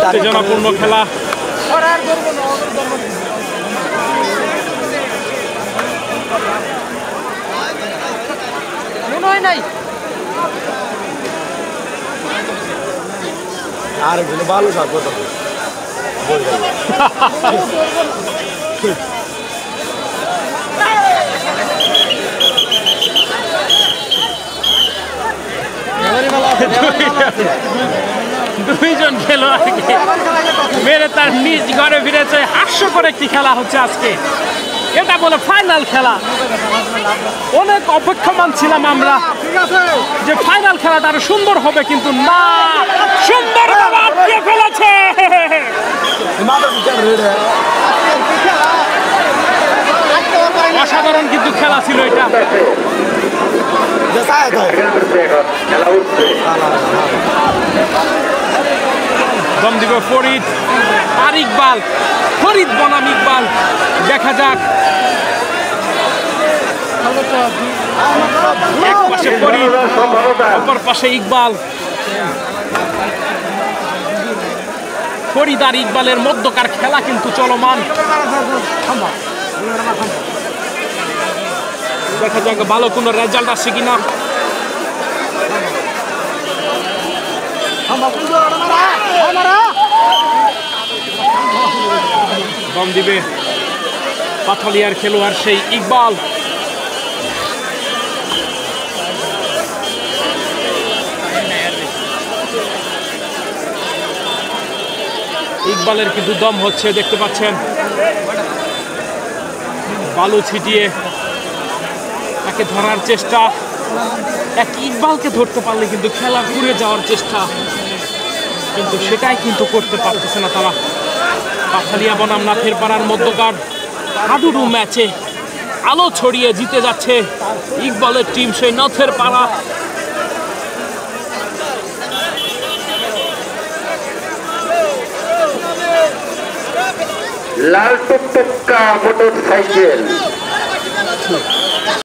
উত্তেজনাপূর্ণ খেলা। আর ভালো সাপ দুইজন খেলোয়াড়কে মেরে তার নিজ ঘরে ফিরেছে। হাস্যকর একটি খেলা হচ্ছে আজকে। এটা বলে ফাইনাল খেলা। অনেক অপেক্ষমান ছিলাম আমরা যে ফাইনাল খেলাটা আরো সুন্দর হবে, কিন্তু না, সুন্দর আটকে ফেলেছে। অসাধারণ কিন্তু খেলা ছিল এটা। দম দিবে ফরিদ আর ইকবাল, ফরিদ বনাম ইকবাল। দেখা যাক, এক পাশে ফরিদ, অপর পাশে ইকবাল। ফরিদ আর ইকবালের মধ্যকার খেলা কিন্তু চলমান। দেখা যাক ভালো কোনো রেজাল্ট আসে কিনা। দম দিবে পাথলিয়ার খেলোয়াড় সেই ইকবাল। ইকবালের কিন্তু দম হচ্ছে, দেখতে পাচ্ছেন। বালু ছিটিয়ে তাকে ধরার চেষ্টা। এক ইকবালকে ধরতে পারলে কিন্তু খেলা ঘুরে যাওয়ার চেষ্টা, কিন্তু সেটাই কিন্তু করতে পারতেছে না তারা। পাথালিয়া বনাম নাথের পাড়ার মধ্যকার হাডুডু ম্যাচে আলো ছড়িয়ে জিতে যাচ্ছে ইকবালের টিম সেই নাথের পাড়া। লাল টুকটুকা মোটরসাইকেল